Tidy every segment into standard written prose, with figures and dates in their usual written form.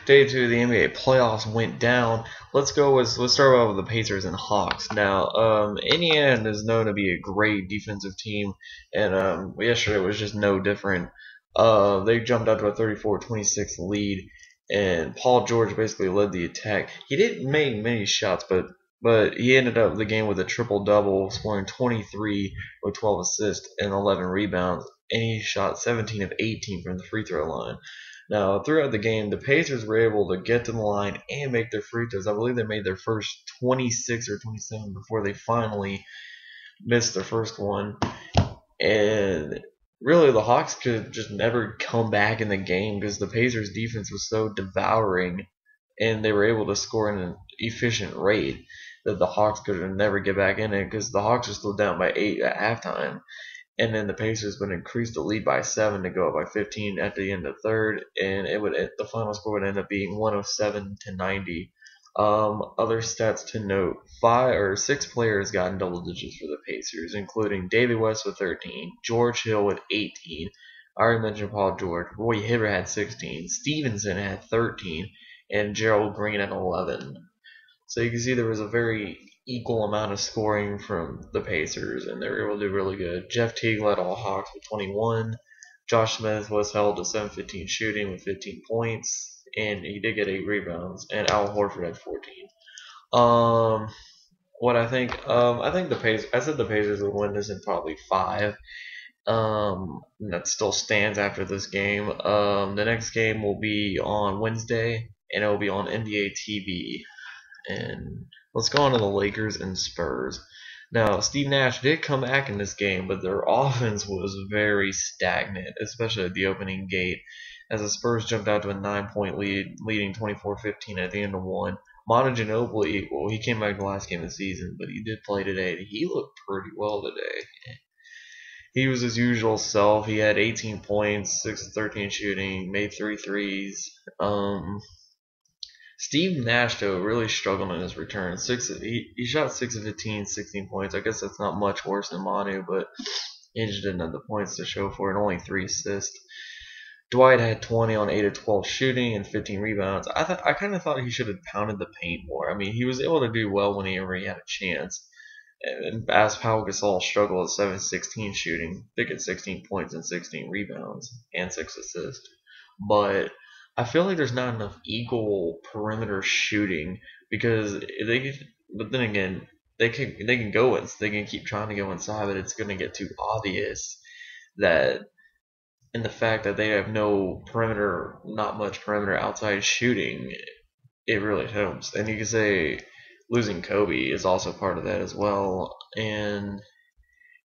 Day two of the NBA playoffs went down. Let's start out with the Pacers and Hawks. Now, Indiana is known to be a great defensive team, and yesterday was just no different. They jumped out to a 34-26 lead, and Paul George basically led the attack. He didn't make many shots, but he ended up the game with a triple double, scoring 23 with 12 assists and 11 rebounds, and he shot 17 of 18 from the free throw line. Now, throughout the game, the Pacers were able to get to the line and make their free throws. I believe they made their first 26 or 27 before they finally missed their first one. And really, the Hawks could just never come back in the game because the Pacers' defense was so devouring, and they were able to score in an efficient rate that the Hawks could never get back in it because the Hawks were still down by 8 at halftime. And then the Pacers would increase the lead by 7 to go up by 15 at the end of the third, and the final score would end up being 107-90. Other stats to note: 6 players got in double digits for the Pacers, including David West with 13, George Hill with 18. I already mentioned Paul George. Roy Hibbert had 16, Stevenson had 13, and Gerald Green at 11. So you can see there was a very equal amount of scoring from the Pacers, and they were able to do really good. Jeff Teague led all Hawks with 21. Josh Smith was held to 7-15 shooting with 15 points, and he did get 8 rebounds. And Al Horford had 14. What I think the Pacers. I said the Pacers would win this in probably 5. That still stands after this game. The next game will be on Wednesday, and it will be on NBA TV. And let's go on to the Lakers and Spurs. Now, Steve Nash did come back in this game, but their offense was very stagnant, especially at the opening gate, as the Spurs jumped out to a 9-point lead, leading 24-15 at the end of one. Manu Ginobili, well, he came back the last game of the season, but he did play today, and he looked pretty well today. He was his usual self. He had 18 points, 6 of 13 shooting, made 3 threes. Steve Nash, though, really struggled in his return. He shot 6 of 15, 16 points. I guess that's not much worse than Manu, but he just didn't have the points to show for it. Only 3 assists. Dwight had 20 on 8 of 12 shooting and 15 rebounds. I kind of thought he should have pounded the paint more. I mean, he was able to do well whenever he had a chance. And as Pau Gasol struggled at 7-16 shooting, they get 16 points and 16 rebounds and 6 assists. But I feel like there's not enough equal perimeter shooting because but then again, they can go in, they can keep trying to go inside, but it's going to get too obvious that in the fact that they have not much perimeter outside shooting, it really helps. And you can say losing Kobe is also part of that as well, and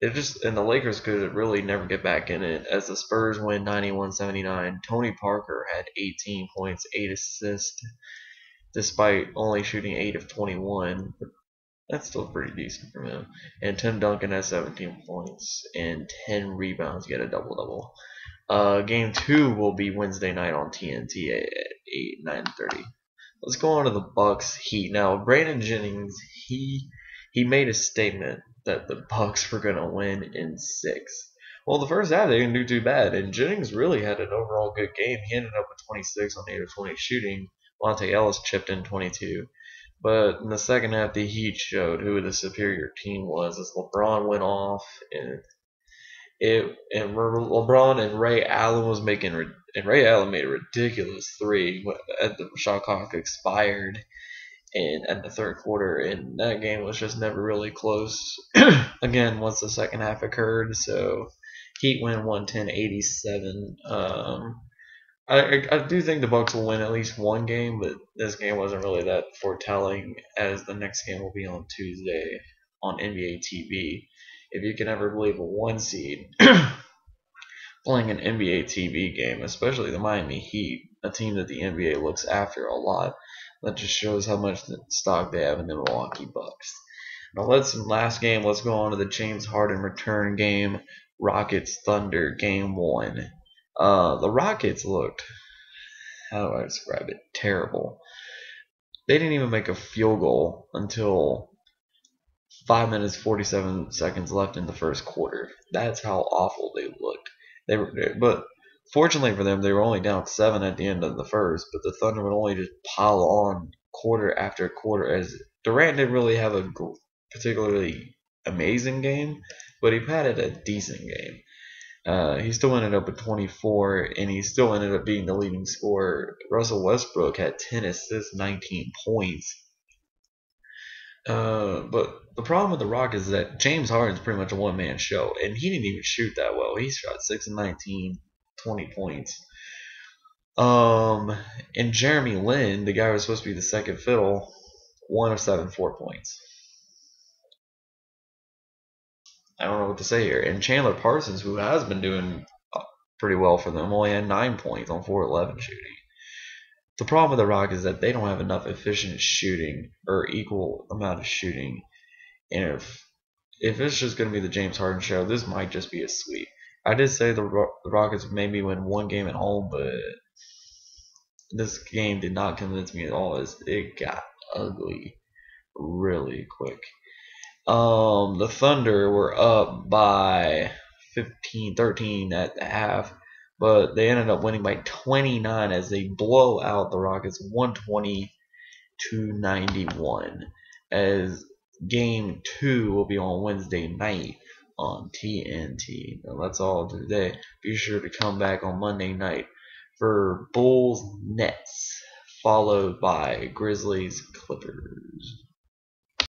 the Lakers could really never get back in it as the Spurs win 91-79. Tony Parker had 18 points, 8 assists, despite only shooting 8 of 21. But that's still pretty decent for him. And Tim Duncan has 17 points and 10 rebounds, get a double-double. Game 2 will be Wednesday night on TNT at 9:30. Let's go on to the Bucks Heat. Now, Brandon Jennings, he made a statement that the Bucks were going to win in 6. Well, the first half they didn't do too bad, and Jennings really had an overall good game. He ended up with 26 on 8 of 20 shooting. Monte Ellis chipped in 22. But in the second half, the Heat showed who the superior team was as LeBron went off, and LeBron and Ray Allen Ray Allen made a ridiculous 3 at the shot clock expired. And at the third quarter, and that game was just never really close. Again, once the second half occurred, so Heat win 110-87. I do think the Bucks will win at least one game, but this game wasn't really that foretelling, as the next game will be on Tuesday on NBA TV. If you can ever believe a 1 seed playing an NBA TV game, especially the Miami Heat, a team that the NBA looks after a lot. That just shows how much stock they have in the Milwaukee Bucks. Now last game, let's go on to the James Harden return game. Rockets Thunder game 1. The Rockets looked, how do I describe it, terrible. They didn't even make a field goal until 5 minutes 47 seconds left in the first quarter. That's how awful they looked. But Fortunately for them, they were only down 7 at the end of the first, but the Thunder would only just pile on quarter after quarter. As Durant didn't really have a particularly amazing game, but he had a decent game. He still ended up with 24, and he still ended up being the leading scorer. Russell Westbrook had 10 assists, 19 points. But the problem with the Rockets is that James Harden's pretty much a one-man show, and he didn't even shoot that well. He shot 6 and 19, 20 points. And Jeremy Lin, the guy who was supposed to be the second fiddle, 1 of 7, 4 points. I don't know what to say here. And Chandler Parsons, who has been doing pretty well for them, only had 9 points on 4-11 shooting. The problem with the Rockets is that they don't have enough efficient shooting or equal amount of shooting. And if it's just going to be the James Harden show, this might just be a sweep. I did say the Rockets maybe win one game at home, but this game did not convince me at all as it got ugly really quick. The Thunder were up by 13 at the half, but they ended up winning by 29 as they blow out the Rockets 120-91. As game 2 will be on Wednesday night on TNT. Now that's all today. Be sure to come back on Monday night for Bulls Nets, followed by Grizzlies Clippers.